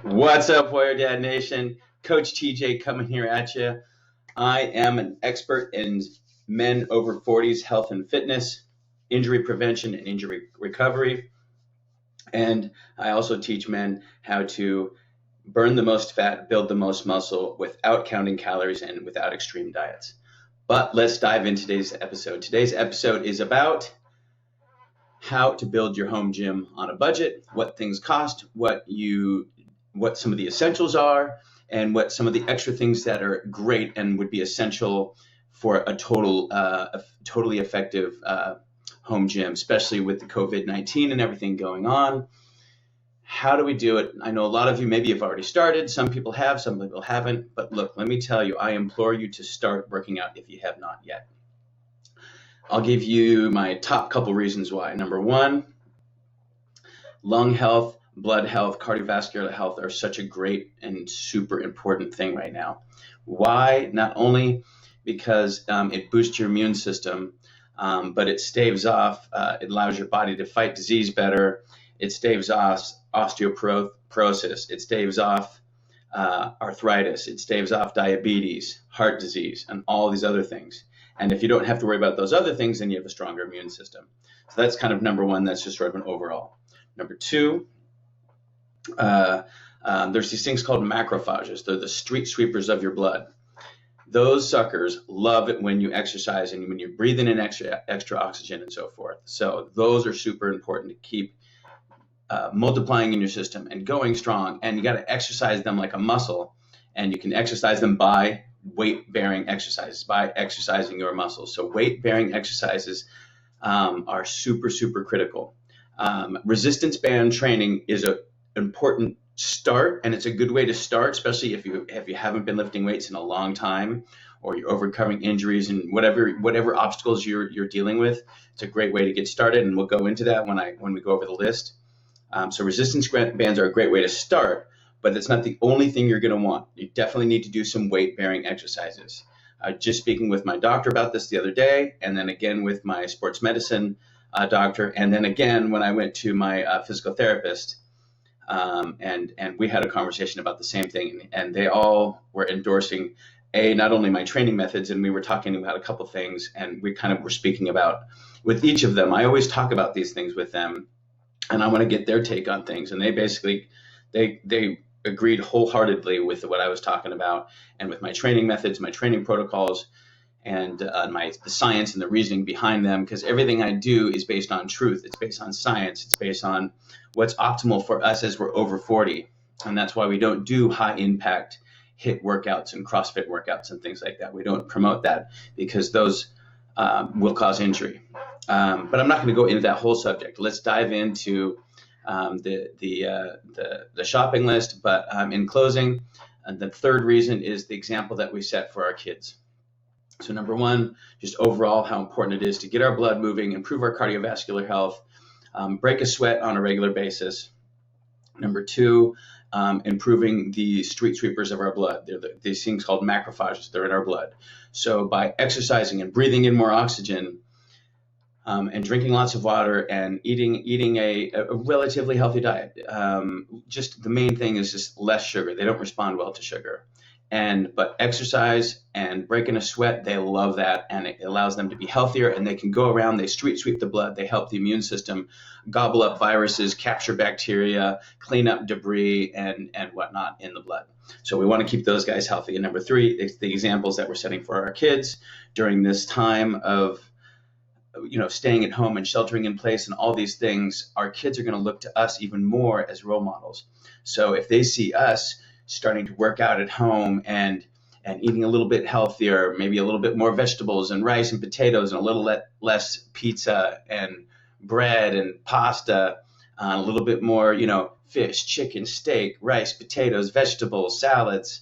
What's up, Warrior Dad Nation? Coach TJ coming here at you. I am an expert in men over 40s health and fitness, injury prevention and injury recovery. And I also teach men how to burn the most fat, build the most muscle without counting calories and without extreme diets. But let's dive into today's episode. Today's episode is about how to build your home gym on a budget, what things cost, what some of the essentials are, and what some of the extra things that are great and would be essential for a totally effective home gym, especially with the COVID-19 and everything going on. How do we do it? I know a lot of you maybe have already started. Some people have, some people haven't. But look, let me tell you, I implore you to start working out if you have not yet. I'll give you my top couple reasons why. Number one, lung health, blood health, cardiovascular health are such a great and super important thing right now. Why? Not only because it boosts your immune system, but it staves off, it allows your body to fight disease better. It staves off osteoporosis. It staves off arthritis. It staves off diabetes, heart disease, and all these other things. And if you don't have to worry about those other things, then you have a stronger immune system. So that's kind of number one. That's just sort of an overall. Number two, there's these things called macrophages. They're the street sweepers of your blood. Those suckers love it when you exercise and when you're breathing in extra oxygen and so forth. So those are super important to keep multiplying in your system and going strong. And you got to exercise them like a muscle. And you can exercise them by weight-bearing exercises, by exercising your muscles. So weight-bearing exercises are super, super critical. Resistance band training is an important start, and it's a good way to start, especially if you haven't been lifting weights in a long time, or you're overcoming injuries and whatever obstacles you're dealing with. It's a great way to get started, and we'll go into that when we go over the list. So resistance bands are a great way to start, but it's not the only thing you're going to want. You definitely need to do some weight-bearing exercises. Just speaking with my doctor about this the other day, and then again with my sports medicine doctor, and then again when I went to my physical therapist, and we had a conversation about the same thing, and they all were endorsing not only my training methods, and we were talking about a couple things, and we kind of were speaking about with each of them. I always talk about these things with them, and I want to get their take on things, and they basically they agreed wholeheartedly with what I was talking about, and with my training methods, my training protocols, and the science and the reasoning behind them, because everything I do is based on truth. It's based on science. It's based on what's optimal for us as we're over 40. And that's why we don't do high impact HIIT workouts and CrossFit workouts and things like that. We don't promote that because those will cause injury. But I'm not going to go into that whole subject. Let's dive into the shopping list. But in closing, the third reason is the example that we set for our kids. So number one, just overall how important it is to get our blood moving, improve our cardiovascular health, break a sweat on a regular basis. Number two, improving the street sweepers of our blood. They're these things called macrophages. They're in our blood. So by exercising and breathing in more oxygen, and drinking lots of water and eating a relatively healthy diet, just the main thing is just less sugar. They don't respond well to sugar. But exercise and breaking a sweat, they love that, and it allows them to be healthier, and they can go around, they street sweep the blood, they help the immune system gobble up viruses, capture bacteria, clean up debris and whatnot in the blood. So we want to keep those guys healthy. And number three, it's the examples that we're setting for our kids during this time of staying at home and sheltering in place and all these things. Our kids are going to look to us even more as role models. So if they see us starting to work out at home and eating a little bit healthier, maybe a little bit more vegetables and rice and potatoes and a little less pizza and bread and pasta, a little bit more, fish, chicken, steak, rice, potatoes, vegetables, salads,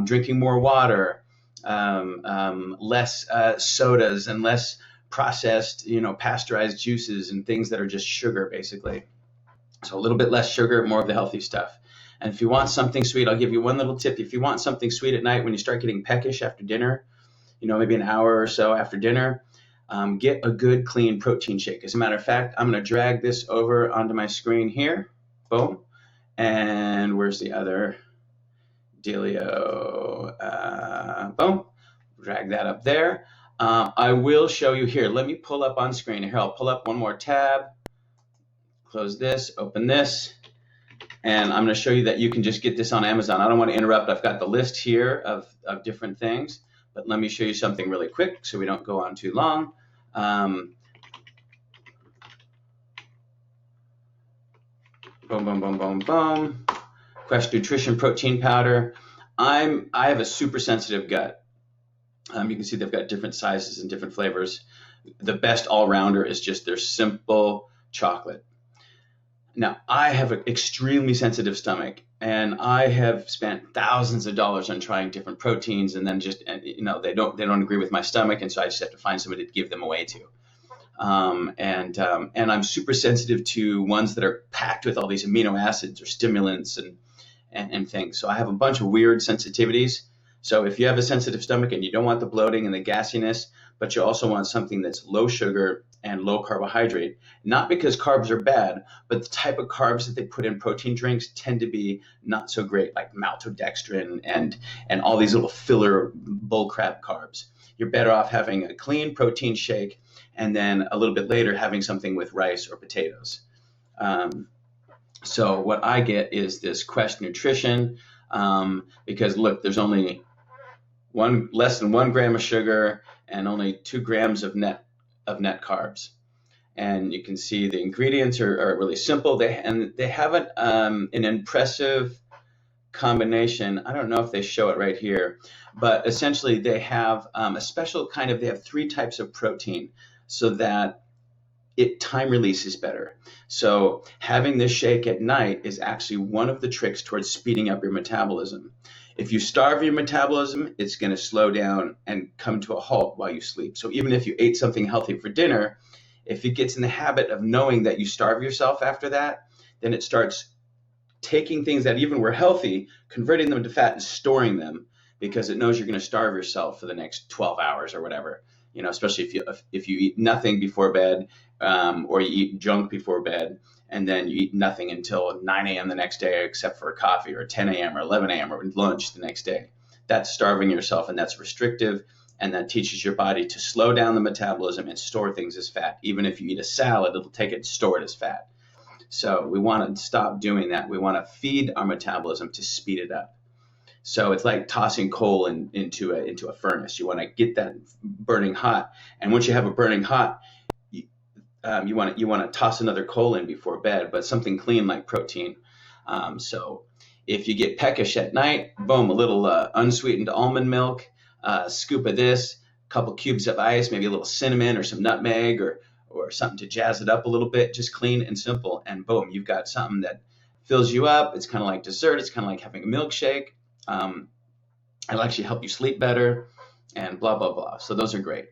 drinking more water, less sodas and less processed, pasteurized juices and things that are just sugar, basically. So a little bit less sugar, more of the healthy stuff. And if you want something sweet, I'll give you one little tip. If you want something sweet at night when you start getting peckish after dinner, maybe an hour or so after dinner, get a good clean protein shake. As a matter of fact, I'm going to drag this over onto my screen here. Boom. And where's the other dealio? Boom. Drag that up there. I will show you here. Let me pull up on screen. Here, I'll pull up one more tab. Close this, open this. And I'm going to show you that you can just get this on Amazon. I don't want to interrupt. I've got the list here of different things. But let me show you something really quick so we don't go on too long. Boom, boom, boom, boom, boom. Quest Nutrition Protein Powder. I have a super sensitive gut. You can see they've got different sizes and different flavors. The best all-rounder is just their simple chocolate. Now, I have an extremely sensitive stomach, and I have spent thousands of dollars on trying different proteins, and then just, you know, they don't agree with my stomach, and so I just have to find somebody to give them away to. And I'm super sensitive to ones that are packed with all these amino acids or stimulants and things. So I have a bunch of weird sensitivities. So if you have a sensitive stomach and you don't want the bloating and the gassiness, but you also want something that's low sugar and low carbohydrate, not because carbs are bad, but the type of carbs that they put in protein drinks tend to be not so great, like maltodextrin and all these little filler bullcrap carbs. You're better off having a clean protein shake and then a little bit later having something with rice or potatoes. So what I get is this Quest Nutrition, because look, there's only less than 1 gram of sugar and only 2 grams of net carbs. And you can see the ingredients are really simple. They have an impressive combination. I don't know if they show it right here, but essentially they have a special kind of, they have 3 types of protein so that it time releases better. So having this shake at night is actually one of the tricks towards speeding up your metabolism. If you starve your metabolism, it's going to slow down and come to a halt while you sleep. So even if you ate something healthy for dinner, if it gets in the habit of knowing that you starve yourself after that, then it starts taking things that even were healthy, converting them to fat and storing them because it knows you're going to starve yourself for the next 12 hours or whatever. You know, especially if you eat nothing before bed, or you eat junk before bed, and then you eat nothing until 9 a.m. the next day, except for a coffee, or 10 a.m. or 11 a.m. or lunch the next day. That's starving yourself, and that's restrictive, and that teaches your body to slow down the metabolism and store things as fat. Even if you eat a salad, it'll take it and store it as fat. So we want to stop doing that. We want to feed our metabolism to speed it up. So it's like tossing coal into a furnace. You want to get that burning hot, and once you have it burning hot, you want to toss another coal in before bed, but something clean like protein. So if you get peckish at night, boom, a little unsweetened almond milk, a scoop of this, a couple cubes of ice, maybe a little cinnamon or some nutmeg or something to jazz it up a little bit, just clean and simple, and boom, you've got something that fills you up. It's kind of like dessert. It's kind of like having a milkshake. It'll actually help you sleep better and blah, blah, blah. So those are great.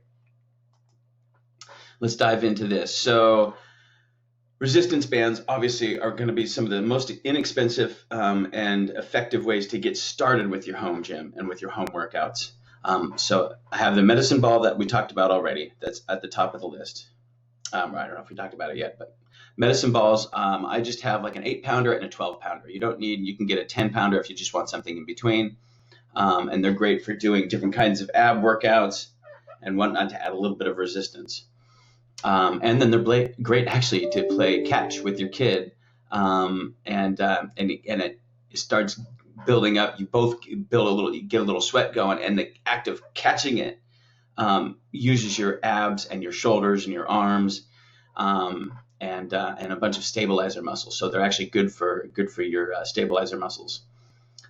Let's dive into this. So resistance bands obviously are going to be some of the most inexpensive and effective ways to get started with your home gym and with your home workouts. So I have the medicine ball that we talked about already. That's at the top of the list. I don't know if we talked about it yet, but medicine balls, I just have like an 8-pounder and a 12-pounder. You can get a 10-pounder if you just want something in between. And they're great for doing different kinds of ab workouts and whatnot to add a little bit of resistance. And then they're great actually to play catch with your kid. And it starts building up. You both you get a little sweat going, and the act of catching it uses your abs and your shoulders and your arms, and a bunch of stabilizer muscles. So they're actually good for your stabilizer muscles.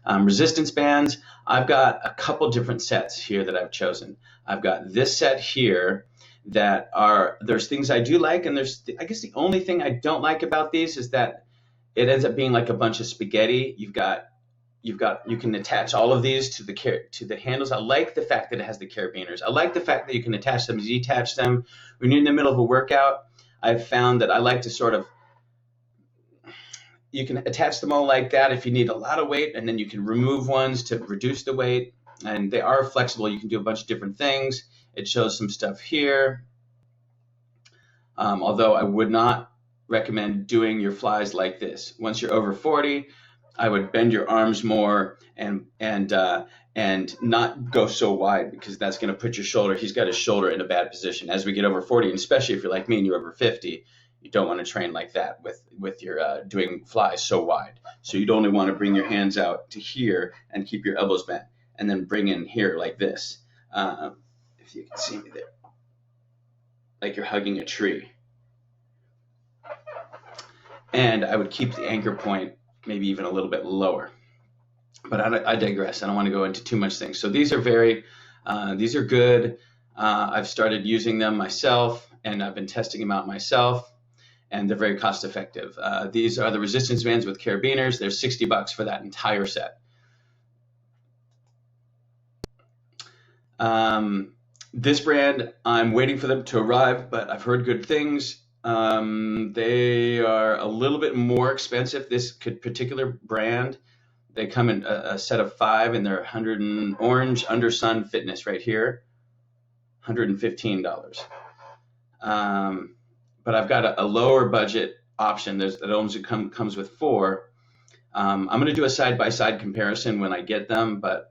Resistance bands, I've got a couple different sets here that I've chosen. I've got this set here there's things I do like, and I guess the only thing I don't like about these is that it ends up being like a bunch of spaghetti. You can attach all of these to the handles. I like the fact that it has the carabiners. I like the fact that you can attach them, detach them. When you're in the middle of a workout, I've found that I like to you can attach them all like that if you need a lot of weight, and then you can remove ones to reduce the weight. And they are flexible. You can do a bunch of different things. It shows some stuff here. although I would not recommend doing your flies like this. Once you're over 40, I would bend your arms more and not go so wide, because that's going to put your shoulder. He's got his shoulder in a bad position. As we get over 40, and especially if you're like me and you're over 50, you don't want to train like that with your doing flies so wide. So you'd only want to bring your hands out to here and keep your elbows bent, and then bring in here like this. If you can see me there, like you're hugging a tree. And I would keep the anchor point maybe even a little bit lower. But I digress. I don't want to go into too much things. So these are these are good. I've started using them myself, and I've been testing them out myself, and they're very cost effective. These are the resistance bands with carabiners. They're $60 for that entire set. This brand, I'm waiting for them to arrive, but I've heard good things. They are a little bit more expensive. This particular brand, they come in a set of 5, and they're 100 and Orange Under Sun Fitness right here, $115. But I've got a lower budget option. That only comes with 4. I'm going to do a side-by-side comparison when I get them, but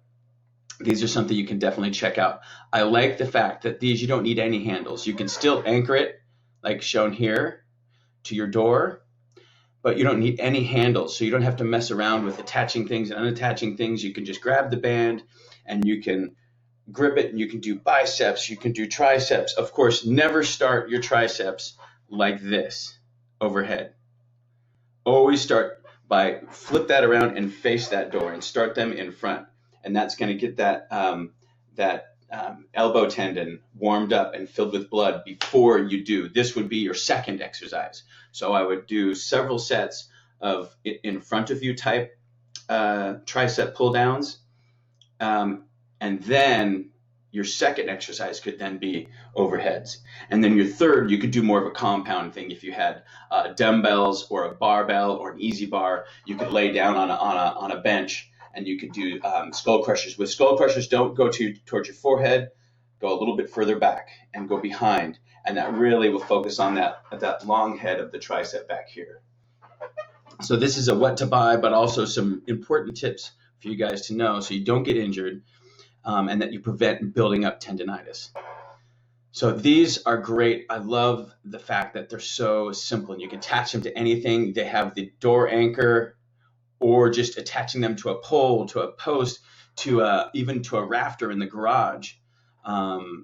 these are something you can definitely check out. I like the fact that these, you don't need any handles. You can still anchor it, like shown here, to your door, but you don't need any handles, so you don't have to mess around with attaching things and unattaching things. You can just grab the band and you can grip it, and you can do biceps, you can do triceps. Of course, never start your triceps like this overhead. Always start by flip that around and face that door and start them in front, and that's going to get that elbow tendon warmed up and filled with blood before you do. This would be your second exercise. So I would do several sets of in front of you type tricep pull downs, and then your second exercise could then be overheads. And then your third, you could do more of a compound thing. If you had dumbbells or a barbell or an easy bar, you could lay down on a bench, and you could do skull crushers. With skull crushers, don't go towards your forehead. Go a little bit further back and go behind, and that really will focus on that long head of the tricep back here. So this is a what to buy, but also some important tips for you guys to know so you don't get injured, and that you prevent building up tendonitis. So these are great. I love the fact that they're so simple, and you can attach them to anything. They have the door anchor, or just attaching them to a pole, to a post, to even to a rafter in the garage.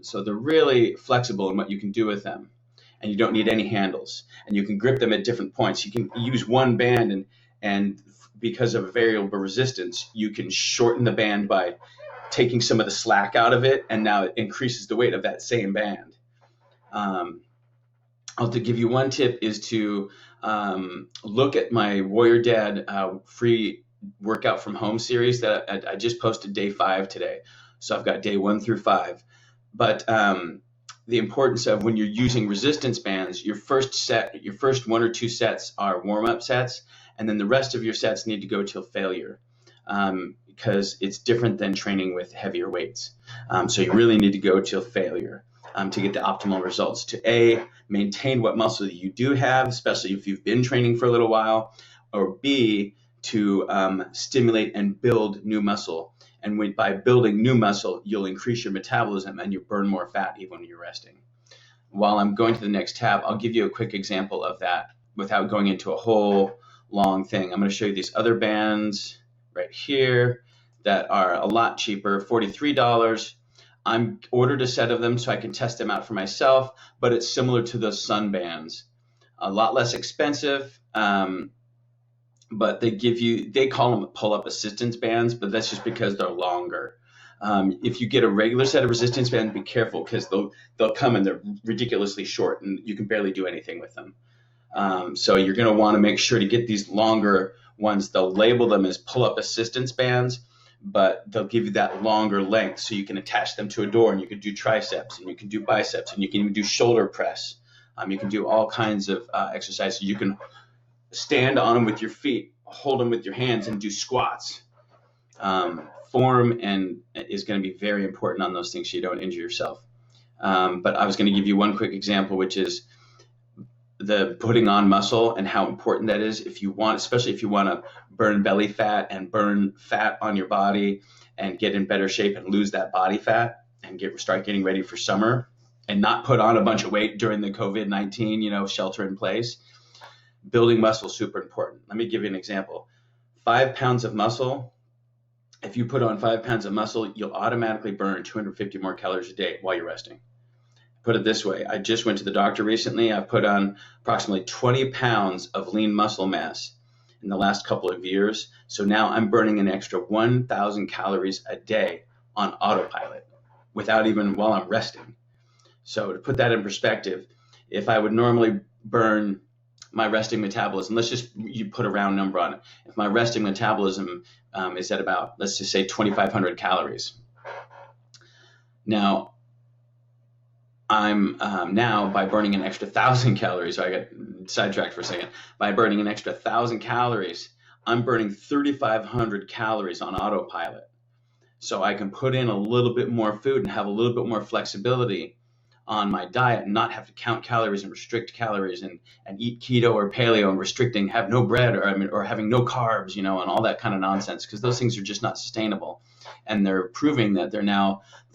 So they're really flexible in what you can do with them, and you don't need any handles, and you can grip them at different points. You can use one band, and because of variable resistance, you can shorten the band by taking some of the slack out of it, and now it increases the weight of that same band. I'll to give you one tip is to look at my Warrior Dad free workout from home series that I just posted day 5 today. So I've got day 1 through 5. But the importance of when you're using resistance bands, your first 1 or 2 sets are warm-up sets, and then the rest of your sets need to go till failure, because it's different than training with heavier weights. So you really need to go till failure to get the optimal results, to maintain what muscle you do have, especially if you've been training for a little while, or B, to stimulate and build new muscle. And by building new muscle, you'll increase your metabolism and you burn more fat even when you're resting. While I'm going to the next tab, I'll give you a quick example of that without going into a whole long thing. I'm going to show you these other bands right here that are a lot cheaper, $43. I'm ordered a set of them so I can test them out for myself, but it's similar to the Sun bands. A lot less expensive, but they call them pull-up assistance bands, but that's just because they're longer. If you get a regular set of resistance bands, be careful, because they'll come and they're ridiculously short and you can barely do anything with them. So you're going to want to make sure to get these longer ones. They'll label them as pull-up assistance bands, but they'll give you that longer length, so you can attach them to a door, and you can do triceps, and you can do biceps, and you can even do shoulder press. You can do all kinds of exercises. You can stand on them with your feet, hold them with your hands, and do squats. Form and is going to be very important on those things so you don't injure yourself. But I was going to give you one quick example, which is the putting on muscle and how important that is if you want, especially if you want to burn belly fat and burn fat on your body and get in better shape and lose that body fat and start getting ready for summer and not put on a bunch of weight during the COVID-19, shelter in place. Building muscle is super important. Let me give you an example. 5 pounds of muscle. If you put on 5 pounds of muscle, you'll automatically burn 250 more calories a day while you're resting. Put it this way, I just went to the doctor recently. I put on approximately 20 pounds of lean muscle mass in the last couple of years. So now I'm burning an extra 1,000 calories a day on autopilot while I'm resting. So to put that in perspective, if I would normally burn my resting metabolism, you put a round number on it. If my resting metabolism is at about, let's just say 2,500 calories. Now, I'm now, by burning an extra 1,000 calories, so I got sidetracked for a second, by burning an extra 1,000 calories, I'm burning 3,500 calories on autopilot. So I can put in a little bit more food and have a little bit more flexibility on my diet and not have to count calories and restrict calories and eat keto or paleo and have no bread or having no carbs, and all that kind of nonsense, because those things are just not sustainable. And they're proving that they're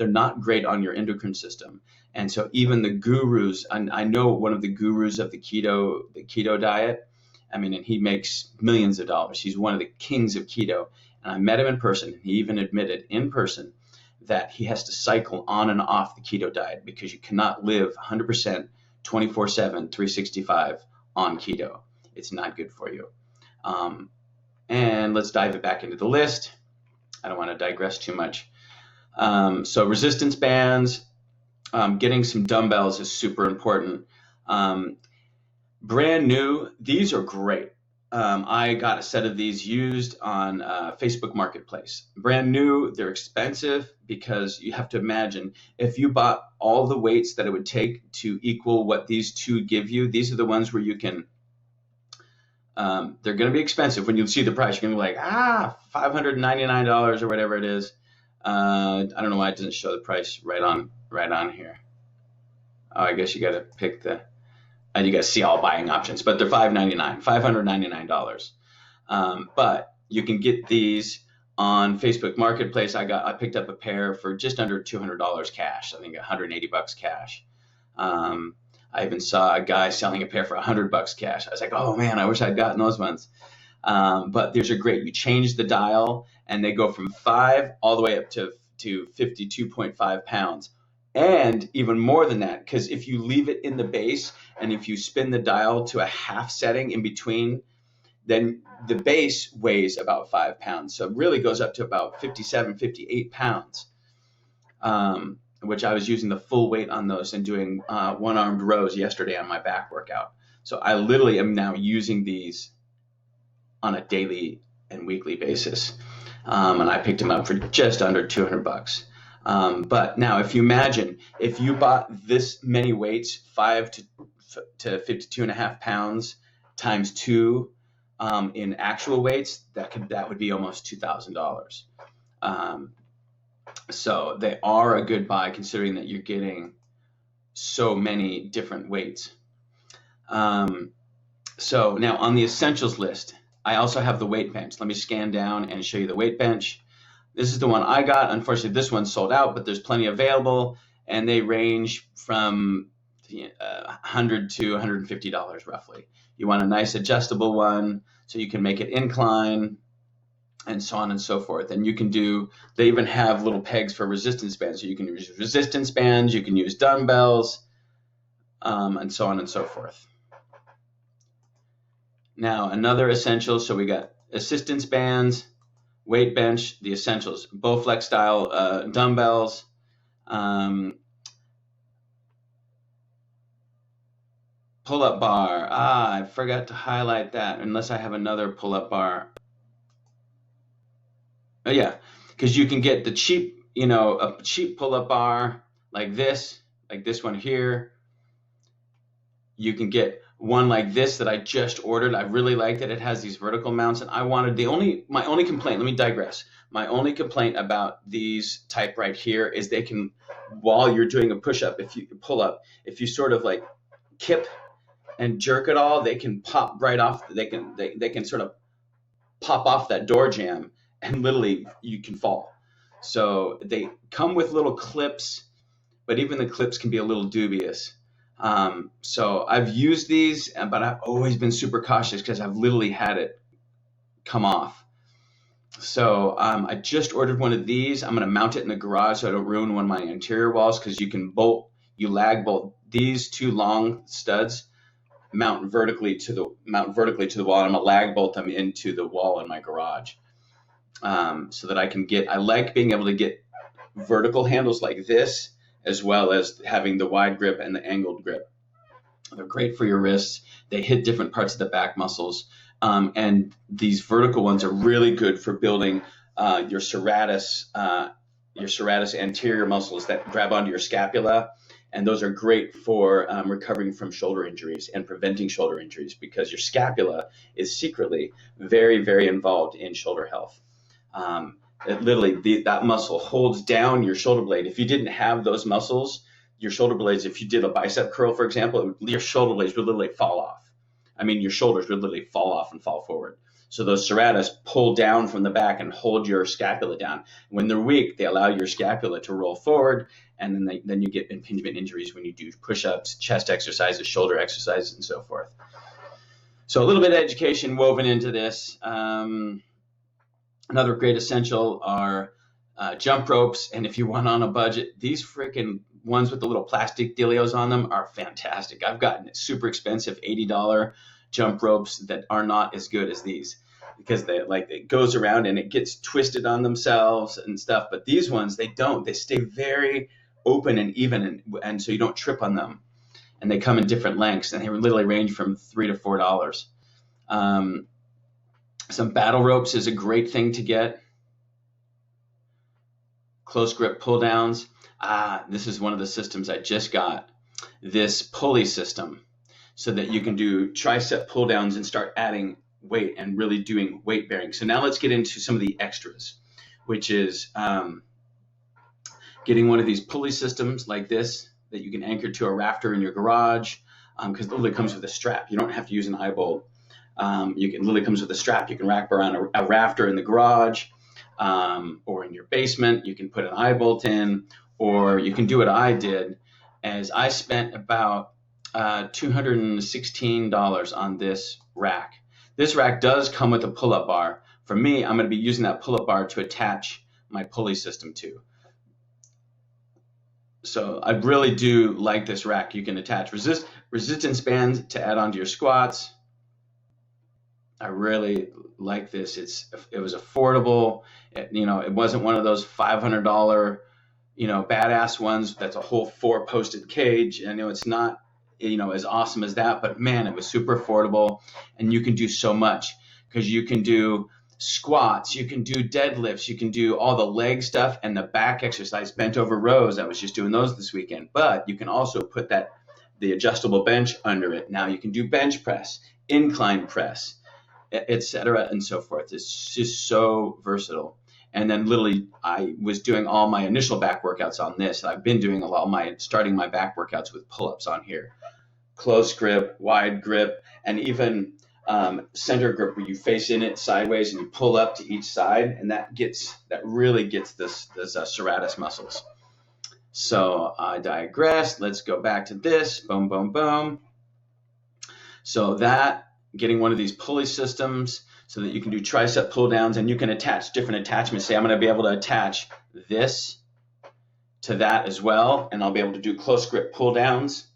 not great on your endocrine system. And so even the gurus, I know one of the gurus of the keto diet, and he makes millions of dollars. He's one of the kings of keto. And I met him in person, and he even admitted in person that he has to cycle on and off the keto diet because you cannot live 100% 24/7, 365 on keto. It's not good for you. And let's dive it back into the list. I don't want to digress too much. So resistance bands, getting some dumbbells is super important. Brand new, these are great. I got a set of these used on Facebook Marketplace. Brand new, they're expensive because you have to imagine if you bought all the weights that it would take to equal what these two give you, these are the ones where you can, they're going to be expensive. When you see the price, you're going to be like, $599 or whatever it is. I don't know why it doesn't show the price right on here. Oh, I guess you got to pick and you got to see all buying options, but they're $599. But you can get these on Facebook Marketplace. I picked up a pair for just under $200 cash. I think $180 cash. I even saw a guy selling a pair for $100 cash. I was like, oh man, I wish I'd gotten those ones. But these are great. You change the dial and they go from 5 all the way up to 52.5 pounds. And even more than that, because if you leave it in the base and if you spin the dial to a half setting in between, then the base weighs about 5 pounds. So it really goes up to about 57, 58 pounds, which I was using the full weight on those and doing one-armed rows yesterday on my back workout. So I literally am now using these on a daily and weekly basis. And I picked them up for just under $200. But now if you imagine, if you bought this many weights, 5 to 52.5 pounds times 2 in actual weights, that would be almost $2,000. So they are a good buy considering that you're getting so many different weights. So now on the essentials list, I also have the weight bench. Let me scan down and show you the weight bench. This is the one I got. Unfortunately, this one's sold out, but there's plenty available, and they range from $100 to $150 roughly. You want a nice adjustable one so you can make it incline and so on and so forth. And you can they even have little pegs for resistance bands. So you can use resistance bands, you can use dumbbells, and so on and so forth. Now, another essential. So we got assistance bands, weight bench, the essentials, Bowflex style dumbbells, pull-up bar. I forgot to highlight that unless I have another pull-up bar. Oh yeah, because you can get the cheap, a cheap pull-up bar like this one here. You can get one like this that I just ordered. I really like that it has these vertical mounts, and my only complaint, let me digress. My only complaint about these type right here is they can, while you're doing a push-up, if you pull up, if you sort of like kip and jerk it all, they can pop right off. They can sort of pop off that door jamb, and literally you can fall. So they come with little clips, but even the clips can be a little dubious. So I've used these, but I've always been super cautious because I've literally had it come off. So I just ordered one of these. I'm going to mount it in the garage so I don't ruin one of my interior walls, because you can lag bolt these two long studs mount vertically to the wall. And I'm gonna lag bolt them into the wall in my garage, so that I like being able to get vertical handles like this, as well as having the wide grip and the angled grip. They're great for your wrists. They hit different parts of the back muscles. And these vertical ones are really good for building your serratus anterior muscles that grab onto your scapula. And those are great for recovering from shoulder injuries and preventing shoulder injuries, because your scapula is secretly very, very involved in shoulder health. That muscle holds down your shoulder blade. If you didn't have those muscles, your shoulder blades, if you did a bicep curl, for example, your shoulder blades would literally fall off. I mean, your shoulders would literally fall off and fall forward. So those serratus pull down from the back and hold your scapula down. When they're weak, they allow your scapula to roll forward, and then you get impingement injuries when you do push-ups, chest exercises, shoulder exercises, and so forth. So a little bit of education woven into this. Another great essential are jump ropes, and if you want on a budget, these freaking ones with the little plastic dealios on them are fantastic. I've gotten super expensive $80 jump ropes that are not as good as these, because it goes around and it gets twisted on themselves and stuff. But these ones, they don't. They stay very open and even, and so you don't trip on them. And they come in different lengths, and they literally range from $3 to $4. Some battle ropes is a great thing to get. Close grip pull downs. This is one of the systems I just got. This pulley system, so that you can do tricep pull downs and start adding weight and really doing weight bearing. So now let's get into some of the extras, which is getting one of these pulley systems like this that you can anchor to a rafter in your garage, because it literally comes with a strap. You don't have to use an eye bolt. Literally comes with a strap. You can wrap around a rafter in the garage, or in your basement. You can put an eye bolt in, or you can do what I did, as I spent about $216 on this rack. This rack does come with a pull-up bar. For me, I'm going to be using that pull-up bar to attach my pulley system to. So I really do like this rack. You can attach resistance bands to add onto your squats. I really like this. It was affordable. It wasn't one of those $500, badass ones that's a whole 4-posted cage. I know it's not, as awesome as that, but man, it was super affordable. And you can do so much, because you can do squats, you can do deadlifts, you can do all the leg stuff and the back exercise, bent over rows. I was just doing those this weekend. But you can also put the adjustable bench under it. Now you can do bench press, incline press, etc., and so forth. It's just so versatile. And then literally, I was doing all my initial back workouts on this. I've been doing starting my back workouts with pull-ups on here. Close grip, wide grip, and even center grip, where you face in it sideways and you pull up to each side, and that really gets those serratus muscles. So I digress. Let's go back to this. Boom, boom, boom. So getting one of these pulley systems so that you can do tricep pull downs, and you can attach different attachments. Say I'm going to be able to attach this to that as well, and I'll be able to do close grip pull downs.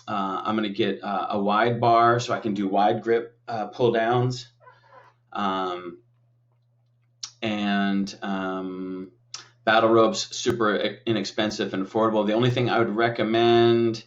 I'm going to get a wide bar so I can do wide grip pull downs. And battle ropes, super inexpensive and affordable. The only thing I would recommend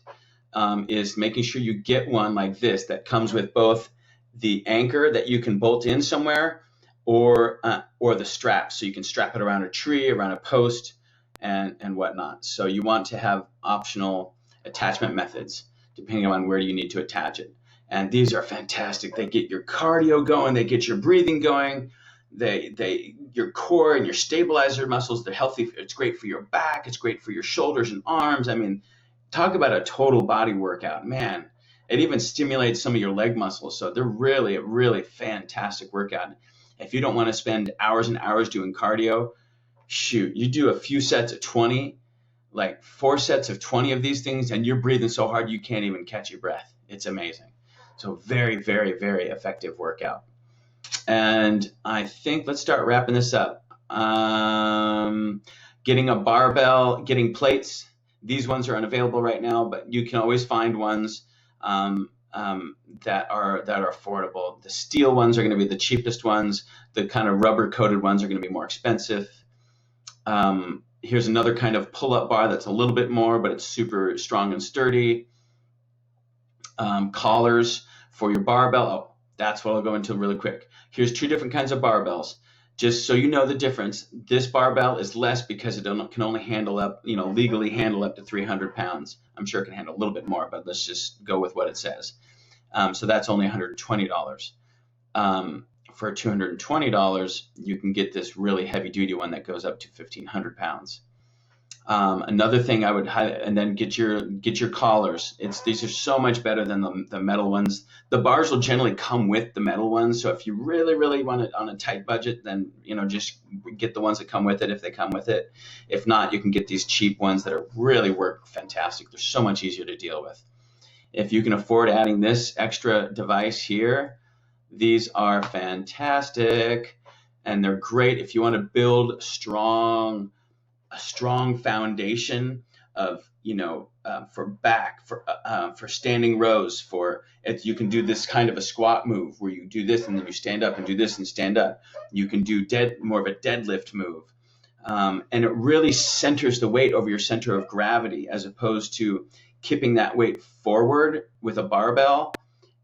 is making sure you get one like this that comes with both the anchor that you can bolt in somewhere, or the strap, so you can strap it around a tree, around a post, and whatnot. So you want to have optional attachment methods depending on where you need to attach it. And these are fantastic. They get your cardio going, they get your breathing going, your core and your stabilizer muscles, they're healthy. It's great for your back, it's great for your shoulders and arms. I mean, talk about a total body workout, man. It even stimulates some of your leg muscles. So they're really, really fantastic workout. If you don't want to spend hours and hours doing cardio, shoot, you do a few sets of 20, like 4 sets of 20 of these things, and you're breathing so hard you can't even catch your breath. It's amazing. So very, very, very effective workout. And I think let's start wrapping this up. Getting a barbell, getting plates. These ones are unavailable right now, but you can always find ones that are affordable. The steel ones are going to be the cheapest ones. The kind of rubber coated ones are going to be more expensive. Here's another kind of pull-up bar that's a little bit more, but it's super strong and sturdy. Collars for your barbell. Oh, that's what I'll go into really quick. Here's 2 different kinds of barbells. Just so you know the difference, this barbell is less because it can only handle up, legally handle up to 300 pounds. I'm sure it can handle a little bit more, but let's just go with what it says. So that's only $120. For $220, you can get this really heavy duty one that goes up to 1,500 pounds. Another thing I would highlight, and then get your collars. These are so much better than the metal ones. The bars will generally come with the metal ones. So if you really, really want it on a tight budget, then just get the ones that come with it if they come with it. If not, you can get these cheap ones that really work fantastic. They're so much easier to deal with. If you can afford adding this extra device here, these are fantastic, and they're great if you want to build a strong foundation of for back, for standing rows. You can do this kind of a squat move where you do this and then you stand up and do this and stand up. You can do more of a deadlift move, and it really centers the weight over your center of gravity as opposed to kipping that weight forward with a barbell.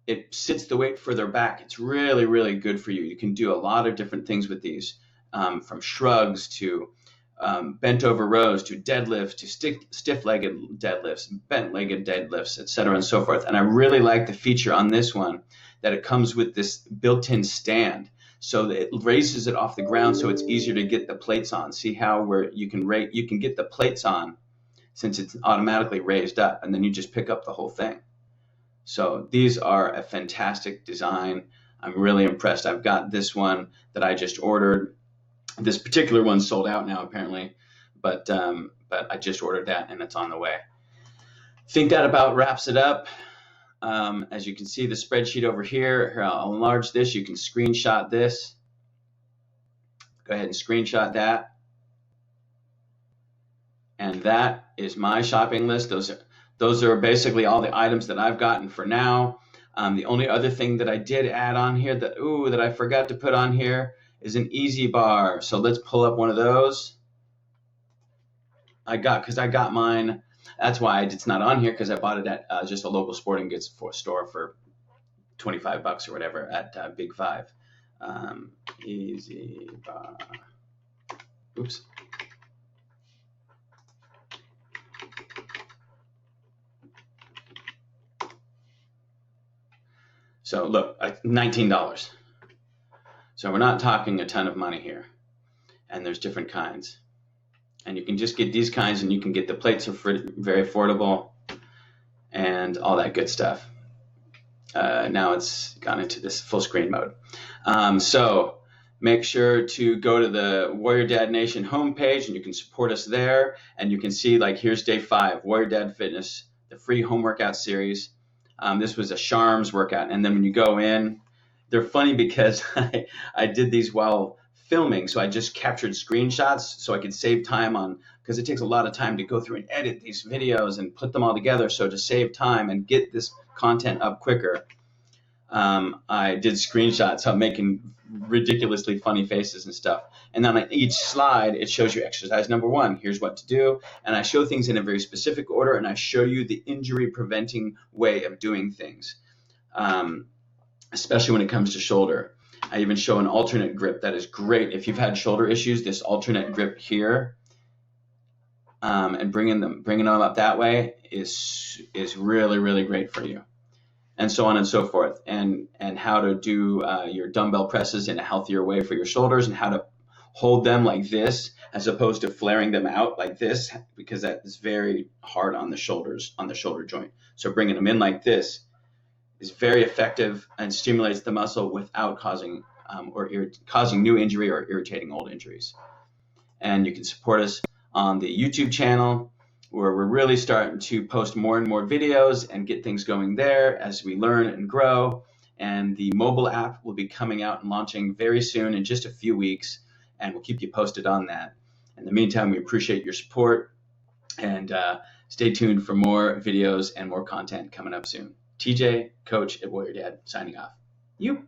It sits the weight further back. It's really, really good for you. You can do a lot of different things with these, from shrugs to bent over rows to deadlifts to stiff-legged deadlifts, bent-legged deadlifts, etc. and so forth. And I really like the feature on this one that it comes with this built-in stand, so that it raises it off the ground, so it's easier to get the plates on. See how where you can get the plates on since it's automatically raised up, and then you just pick up the whole thing. So these are a fantastic design. I'm really impressed. I've got this one that I just ordered. This particular one's sold out now apparently, but I just ordered that and it's on the way. I think that about wraps it up. As you can see, the spreadsheet over here, I'll enlarge this. You can screenshot this. Go ahead and screenshot that. And that is my shopping list. Those are basically all the items that I've gotten for now. The only other thing that I did add on here that I forgot to put on here is an easy bar. So let's pull up one of those. Because I got mine. That's why it's not on here, because I bought it at just a local sporting goods store for $25 or whatever at Big Five. Easy bar. Oops. So look, $19. So we're not talking a ton of money here. And there's different kinds. And you can just get these kinds, and you can get the plates are very affordable and all that good stuff. Now it's gone into this full screen mode. So make sure to go to the Warrior Dad Nation homepage, and you can support us there. And you can see, like, here's day 5, Warrior Dad Fitness, the free home workout series. This was a Charms workout. And then when you go in, they're funny because I did these while filming, so I just captured screenshots so I could save time because it takes a lot of time to go through and edit these videos and put them all together. So to save time and get this content up quicker, I did screenshots. So I'm making ridiculously funny faces and stuff. And then on each slide, it shows you exercise number 1. Here's what to do. And I show things in a very specific order, and I show you the injury preventing way of doing things, especially when it comes to shoulder. I even show an alternate grip that is great. If you've had shoulder issues, this alternate grip here, and bringing them up that way is really, really great for you. And so on and so forth. And how to do your dumbbell presses in a healthier way for your shoulders, and how to hold them like this as opposed to flaring them out like this, because that is very hard on the shoulders, on the shoulder joint. So bringing them in like this is very effective and stimulates the muscle without causing causing new injury or irritating old injuries. And you can support us on the YouTube channel, where we're really starting to post more and more videos and get things going there as we learn and grow. And the mobile app will be coming out and launching very soon, in just a few weeks, and we'll keep you posted on that. In the meantime, we appreciate your support, and stay tuned for more videos and more content coming up soon. TJ, coach at Warrior Dad, signing off. You.